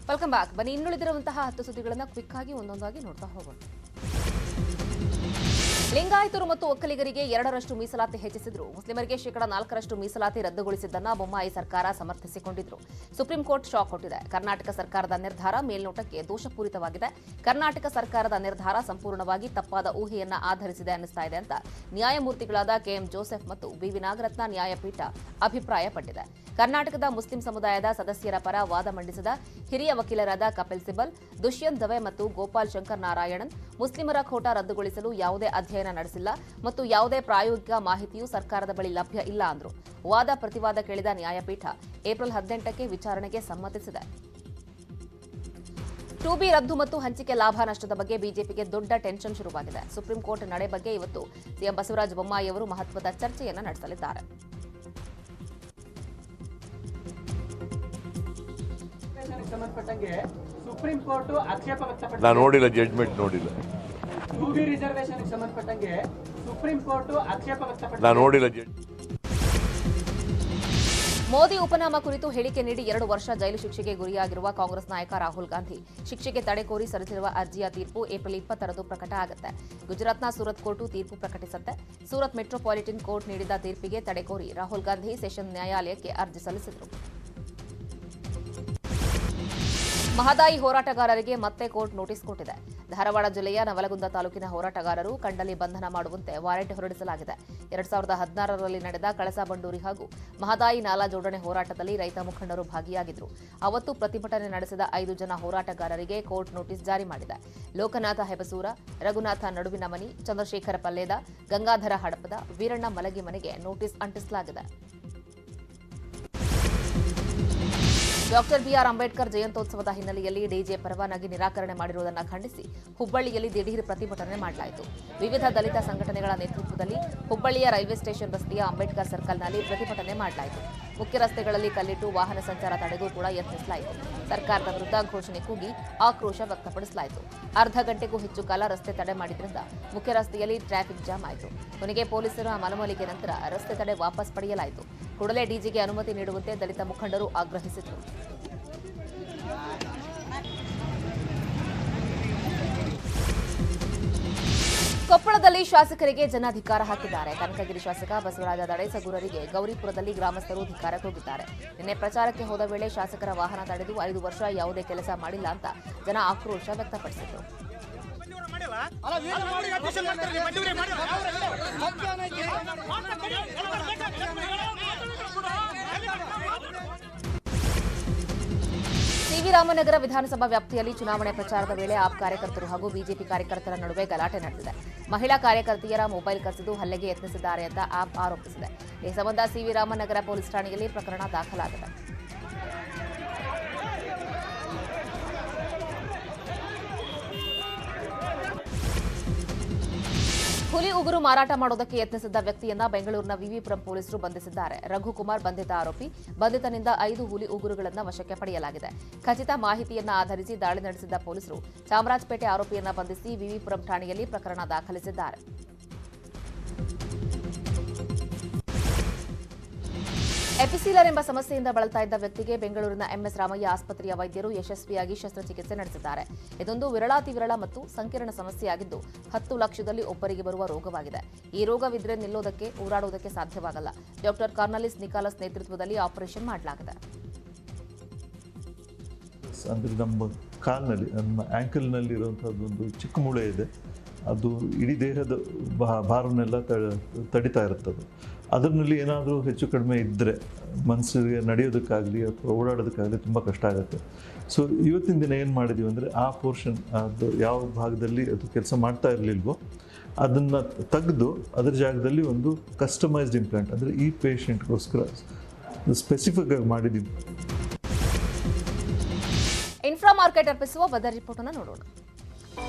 Welcome back. ಬನ್ನಿ ಇನ್ನುಳಿದಿರುವಂತಹ 10 ಸುದ್ದಿಗಳನ್ನು quick ಆಗಿ ಒಂದೊಂದಾಗಿ ನೋಡ್ತಾ ಹೋಗೋಣ. ಲಿಂಗಾಯತರು ಮತ್ತು ಒಕ್ಕಲಿಗರಿಗೆ 2ರಷ್ಟು ಮೀಸಲಾತಿ ಹೆಚ್ಚಿಸಿದ್ರು. ಮುಸ್ಲಿಮರಿಗೆ ಶೇಕಡಾ 4ರಷ್ಟು ಮೀಸಲಾತಿ ರದ್ದುಗೊಳಿಸಿದ್ದನ್ನ ಬೊಮ್ಮಾಯಿ ಸರ್ಕಾರ ಸಮರ್ಥಿಸಿಕೊಂಡಿದ್ರು. ಸುಪ್ರೀಂ ಕೋರ್ಟ್ ಶಾಕ್ ಕೊಟ್ಟಿದೆ. ಕರ್ನಾಟಕ ಸರ್ಕಾರದ ನಿರ್ಧಾರ ಮೇಲ್ನೋಟಕ್ಕೆ ದೋಷಪೂರಿತವಾಗಿದೆ. ಕರ್ನಾಟಕ ಸರ್ಕಾರದ ನಿರ್ಧಾರ ಸಂಪೂರ್ಣವಾಗಿ ತಪ್ಪಾದ ಊಹೆಯನ್ನ ಆಧರಿಸಿದೆ ಅನ್ನಿಸ್ತಾ ಇದೆ ಅಂತ ನ್ಯಾಯಮೂರ್ತಿಗಳಾದ ಕೆಎಂ ಜೋಸೆಫ್ ಮತ್ತು ಬಿವಿ ನಾಗರತ್ನ ನ್ಯಾಯಪೀಠ ಅಭಿಪ್ರಾಯಪಟ್ಟಿದೆ. ಕರ್ನಾಟಕದ ಮುಸ್ಲಿಂ ಸಮುದಾಯದ ಸದಸ್ಯರ ಪರ ವಾದ ಮಂಡಿಸಿದ ಹಿರಿಯ ವಕೀಲರಾದ ಕಪಿಲ್ ಸಿಬಲ್, ದುಷ್ಯಂತ್ ದವೆ ಮತ್ತು ಗೋಪಾಲ್ ಶಂಕರ್ ನಾರಾಯಣನ್ ಮುಸ್ಲಿಮರ ಖೋಟಾ ರದ್ದುಗೊಳಿಸಲು ಯಾವುದೇ ಅಧ್ಯಯನ ನಡೆಸಿಲ್ಲ ಮತ್ತು ಯಾವುದೇ ಪ್ರಾಯೋಗಿಕ ಮಾಹಿತಿಯೂ ಸರ್ಕಾರದ ಬಳಿ ಲಭ್ಯ ಇಲ್ಲ ಅಂದ್ರು. ವಾದ ಪ್ರತಿವಾದ ಕೇಳಿದ ನ್ಯಾಯಪೀಠ ಏಪ್ರಿಲ್ 18ಕ್ಕೆ ವಿಚಾರಣೆಗೆ ಸಮ್ಮತಿಸಿದೆ. 2B ರದ್ದು ಮತ್ತು ಹಂಚಿಕೆ ಲಾಭ ನಷ್ಟದ ಬಗ್ಗೆ ಬಿಜೆಪಿಗೆ ದೊಡ್ಡ ಟೆನ್ಷನ್ ಶುರುವಾಗಿದೆ. ಸುಪ್ರೀಂ ಕೋರ್ಟ್ ನಡೆ ಬಗ್ಗೆ ಇವತ್ತು ಸಿಎಂ ಬಸವರಾಜ ಬೊಮ್ಮಾಯಿ ಅವರು ಮಹತ್ವದ ಚರ್ಚೆಯನ್ನು ನಡೆಸಲಿದ್ದಾರೆ. ಸುಪ್ರೀಂ ಕೋರ್ಟ್ ಆಕ್ಷೇಪ ವ್ಯಕ್ತಪಡಿಸಿದೆ. ನಾನು ನೋಡಿಲ್ಲ, ಜಡ್ಜ್ಮೆಂಟ್ ನೋಡಿಲ್ಲ. 2B ರಿಸರ್ವೇಶನ್ ಸಂಬಂಧಪಟ್ಟಂಗೆ ಸುಪ್ರೀಂ ಕೋರ್ಟ್ ಆಕ್ಷೇಪ ವ್ಯಕ್ತಪಡಿಸಿದೆ. ನಾನು ನೋಡಿಲ್ಲ. ಮೋದಿ ಉಪನಾಮ ಕುರಿತು ಹೇಳಿಕೆ ನೀಡಿ 2 ವರ್ಷ ಜೈಲು ಶಿಕ್ಷೆಗೆ ಗುರಿಯಾಗಿರುವ ಕಾಂಗ್ರೆಸ್ ನಾಯಕ ರಾಹುಲ್ ಗಾಂಧಿ ಶಿಕ್ಷೆಗೆ ತಡೆ ಕೋರಿ ಸಲ್ಲಿಸಿರುವ ಅರ್ಜಿಯ ತೀರ್ಪು ಏಪ್ರಿಲ್ 20ರಂದು ಪ್ರಕಟ ಆಗುತ್ತೆ. ಗುಜರಾತ್ನ ಸೂರತ್ ಕೋರ್ಟು ತೀರ್ಪು ಪ್ರಕಟಿಸುತ್ತೆ. ಸೂರತ್ ಮೆಟ್ರೋಪಾಲಿಟನ್ ಕೋರ್ಟ್ ನೀಡಿದ ತೀರ್ಪಿಗೆ ತಡೆ ಕೋರಿ ರಾಹುಲ್ ಗಾಂಧಿ ಸೆಷನ್ ನ್ಯಾಯಾಲಯಕ್ಕೆ ಅರ್ಜಿ ಸಲ್ಲಿಸಿದರು. ಮಹದಾಯಿ ಹೋರಾಟಗಾರರಿಗೆ ಮತ್ತೆ ಕೋರ್ಟ್ ನೋಟಿಸ್ ಕೊಟ್ಟಿದೆ. ಧಾರವಾಡ ಜಿಲ್ಲೆಯ ನವಲಗುಂದ ತಾಲೂಕಿನ ಹೋರಾಟಗಾರರು ಕಂಡಲ್ಲಿ ಬಂಧನ ಮಾಡುವಂತೆ ವಾರೆಂಟ್ ಹೊರಡಿಸಲಾಗಿದೆ. 2016ರಲ್ಲಿ ನಡೆದ ಕಳಸಾ ಬಂಡೂರಿ ಹಾಗೂ ಮಹದಾಯಿ ನಾಲಾ ಜೋಡಣೆ ಹೋರಾಟದಲ್ಲಿ ರೈತ ಮುಖಂಡರು ಭಾಗಿಯಾಗಿದ್ದರು. ಅವತ್ತು ಪ್ರತಿಭಟನೆ ನಡೆಸಿದ 5 ಜನ ಹೋರಾಟಗಾರರಿಗೆ ಕೋರ್ಟ್ ನೋಟಿಸ್ ಜಾರಿ ಮಾಡಿದೆ. ಲೋಕನಾಥ ಹೆಬಸೂರ, ರಘುನಾಥ ನಡುವಿನ ಮನಿ, ಚಂದ್ರಶೇಖರ ಪಲ್ಲೇದ, ಗಂಗಾಧರ ಹಡಪದ, ವೀರಣ್ಣ ಮಲಗಿ ಮನೆಗೆ ನೋಟಿಸ್ ಅಂಟಿಸಲಾಗಿದೆ. ಡಾಕ್ಟರ್ ಬಿಆರ್ ಅಂಬೇಡ್ಕರ್ ಜಯಂತ್ಯೋತ್ಸವದ ಹಿನ್ನೆಲೆಯಲ್ಲಿ ಡಿಜೆ ಪರವಾನಗಿ ನಿರಾಕರಣೆ ಮಾಡಿರುವುದನ್ನು ಖಂಡಿಸಿ ಹುಬ್ಬಳ್ಳಿಯಲ್ಲಿ ದಿಢೀರ್ ಪ್ರತಿಭಟನೆ ಮಾಡಲಾಯಿತು. ವಿವಿಧ ದಲಿತ ಸಂಘಟನೆಗಳ ನೇತೃತ್ವದಲ್ಲಿ ಹುಬ್ಬಳ್ಳಿಯ ರೈಲ್ವೆ ಸ್ಟೇಷನ್ ರಸ್ತೆಯ ಅಂಬೇಡ್ಕರ್ ಸರ್ಕಲ್ನಲ್ಲಿ ಪ್ರತಿಭಟನೆ ಮಾಡಲಾಯಿತು. ಮುಖ್ಯ ರಸ್ತೆಗಳಲ್ಲಿ ಕಲ್ಲಿಟ್ಟು ವಾಹನ ಸಂಚಾರ ತಡೆಗೂ ಕೂಡ ಯತ್ನಿಸಲಾಯಿತು. ಸರ್ಕಾರದ ವಿರುದ್ಧ ಘೋಷಣೆ ಕೂಗಿ ಆಕ್ರೋಶ ವ್ಯಕ್ತಪಡಿಸಲಾಯಿತು. ಅರ್ಧ ಗಂಟೆಗೂ ಹೆಚ್ಚು ಕಾಲ ರಸ್ತೆ ತಡೆ ಮಾಡಿದ್ರಿಂದ ಮುಖ್ಯ ರಸ್ತೆಯಲ್ಲಿ ಟ್ರಾಫಿಕ್ ಜಾಮ್ ಆಯಿತು. ಕೊನೆಗೆ ಪೊಲೀಸರ ಮನವೊಲಿಕೆ ನಂತರ ರಸ್ತೆ ತಡೆ ವಾಪಸ್ ಪಡೆಯಲಾಯಿತು. ಕೂಡಲೇ ಡಿಜಿಗೆ ಅನುಮತಿ ನೀಡುವಂತೆ ದಲಿತ ಮುಖಂಡರು ಆಗ್ರಹಿಸಿದರು. ಕೊಪ್ಪಳದಲ್ಲಿ ಶಾಸಕರಿಗೆ ಜನ ಧಿಕ್ಕಾರ ಹಾಕಿದ್ದಾರೆ. ಕನಕಗಿರಿ ಶಾಸಕ ಬಸವರಾಜ ದಡೇಸಗೂರರಿಗೆ ಗೌರಿಪುರದಲ್ಲಿ ಗ್ರಾಮಸ್ಥರು ಧಿಕ್ಕಾರ ಕೂಗಿದ್ದಾರೆ. ನಿನ್ನೆ ಪ್ರಚಾರಕ್ಕೆ ಹೋದ ವೇಳೆ ಶಾಸಕರ ವಾಹನ ತಡೆದು 5 ವರ್ಷ ಯಾವುದೇ ಕೆಲಸ ಮಾಡಿಲ್ಲ ಅಂತ ಜನ ಆಕ್ರೋಶ ವ್ಯಕ್ತಪಡಿಸಿದರು. ಸಿವಿ ರಾಮನಗರ ವಿಧಾನಸಭಾ ವ್ಯಾಪ್ತಿಯಲ್ಲಿ ಚುನಾವಣೆ ಪ್ರಚಾರದ ವೇಳೆ ಆಪ್ ಕಾರ್ಯಕರ್ತರು ಹಾಗೂ ಬಿಜೆಪಿ ಕಾರ್ಯಕರ್ತರ ನಡುವೆ ಗಲಾಟೆ ನಡೆದಿದೆ. ಮಹಿಳಾ ಕಾರ್ಯಕರ್ತೆಯರ ಮೊಬೈಲ್ ಕಸಿದು ಹಲ್ಲೆಗೆ ಯತ್ನಿಸಿದ್ದಾರೆ ಅಂತ ಆಪ್ ಆರೋಪಿಸಿದೆ. ಈ ಸಂಬಂಧ ಸಿವಿ ರಾಮನಗರ ಪೊಲೀಸ್ ಠಾಣೆಯಲ್ಲಿ ಪ್ರಕರಣ ದಾಖಲಾಗಿದೆ. ಹುಲಿ ಉಗುರು ಮಾರಾಟ ಮಾಡೋದಕ್ಕೆ ಯತ್ನಿಸಿದ್ದ ವ್ಯಕ್ತಿಯನ್ನ ಬೆಂಗಳೂರಿನ ವಿವಿಪುರಂ ಪೊಲೀಸರು ಬಂಧಿಸಿದ್ದಾರೆ. ರಘುಕುಮಾರ್ ಬಂಧಿತ ಆರೋಪಿ. ಬಂಧಿತನಿಂದ 5 ಹುಲಿ ಉಗುರುಗಳನ್ನು ವಶಕ್ಕೆ ಪಡೆಯಲಾಗಿದೆ. ಖಚಿತ ಮಾಹಿತಿಯನ್ನ ಆಧರಿಸಿ ದಾಳಿ ನಡೆಸಿದ್ದ ಪೊಲೀಸರು ಚಾಮರಾಜಪೇಟೆ ಆರೋಪಿಯನ್ನ ಬಂಧಿಸಿ ವಿವಿಪುರಂ ಠಾಣೆಯಲ್ಲಿ ಪ್ರಕರಣ ದಾಖಲಿಸಿದ್ದಾರೆ. ಎಪಿಸೀಲರ್ ಎಂಬ ಸಮಸ್ಯೆಯಿಂದ ಬಳಲ್ತಾ ಇದ್ದ ವ್ಯಕ್ತಿಗೆ ಬೆಂಗಳೂರಿನ ಎಂಎಸ್ ರಾಮಯ್ಯ ಆಸ್ಪತ್ರೆಯ ವೈದ್ಯರು ಯಶಸ್ವಿಯಾಗಿ ಶಸ್ತ್ರಚಿಕಿತ್ಸೆ ನಡೆಸಿದ್ದಾರೆ. ಇದೊಂದು ವಿರಳಾತಿವಿರಳ ಮತ್ತು ಸಂಕೀರ್ಣ ಸಮಸ್ಯೆಯಾಗಿದ್ದು 10 ಲಕ್ಷದಲ್ಲಿ ಒಬ್ಬರಿಗೆ ಬರುವ ರೋಗವಾಗಿದೆ. ಈ ರೋಗವಿದ್ರೆ ನಿಲ್ಲೋದಕ್ಕೆ, ಓಡಾಡುವುದಕ್ಕೆ ಸಾಧ್ಯವಾಗಲ್ಲ. ಡಾಕ್ಟರ್ ಕಾರ್ನಲಿಸ್ ನಿಕಾಲಸ್ ನೇತೃತ್ವದಲ್ಲಿ ಆಪರೇಷನ್ ಮಾಡಲಾಗಿದೆ. ಅಂದರೆ ನಮ್ಮ ಕಾಲ್ನಲ್ಲಿ, ನಮ್ಮ ಆ್ಯಂಕಲ್ನಲ್ಲಿ ಇರುವಂಥದ್ದೊಂದು ಚಿಕ್ಕ ಮೂಳೆ ಇದೆ. ಅದು ಇಡೀ ದೇಹದ ಭಾರನೆಲ್ಲ ತಡಿತಾ ಇರುತ್ತದೆ. ಅದರಲ್ಲಿ ಏನಾದರೂ ಹೆಚ್ಚು ಕಡಿಮೆ ಇದ್ದರೆ ಮನಸ್ಸಿಗೆ ನಡೆಯೋದಕ್ಕಾಗಲಿ ಅಥವಾ ಓಡಾಡೋದಕ್ಕಾಗಲಿ ತುಂಬ ಕಷ್ಟ ಆಗುತ್ತೆ. ಸೊ ಇವತ್ತಿನ ದಿನ ಏನು ಮಾಡಿದ್ದೀವಿ ಅಂದರೆ ಆ ಪೋರ್ಷನ್, ಅದು ಯಾವ ಭಾಗದಲ್ಲಿ ಅದು ಕೆಲಸ ಮಾಡ್ತಾ ಇರಲಿಲ್ವೋ ಅದನ್ನು ತೆಗೆದು ಅದರ ಜಾಗದಲ್ಲಿ ಒಂದು ಕಸ್ಟಮೈಸ್ಡ್ ಇಂಪ್ಲಾಂಟ್, ಅಂದರೆ ಈ ಪೇಷಂಟ್ಗೋಸ್ಕರ ಸ್ಪೆಸಿಫಿಕ್ ಆಗಿ ಮಾಡಿದ್ದೀವಿ. ಇನ್ಫ್ರಾ ಮಾರ್ಕೆಟ್ ಅರ್ಪಿಸುವ ವೆದರ್ ರಿಪೋರ್ಟ್ ಅನ್ನು ನೋಡೋಣ.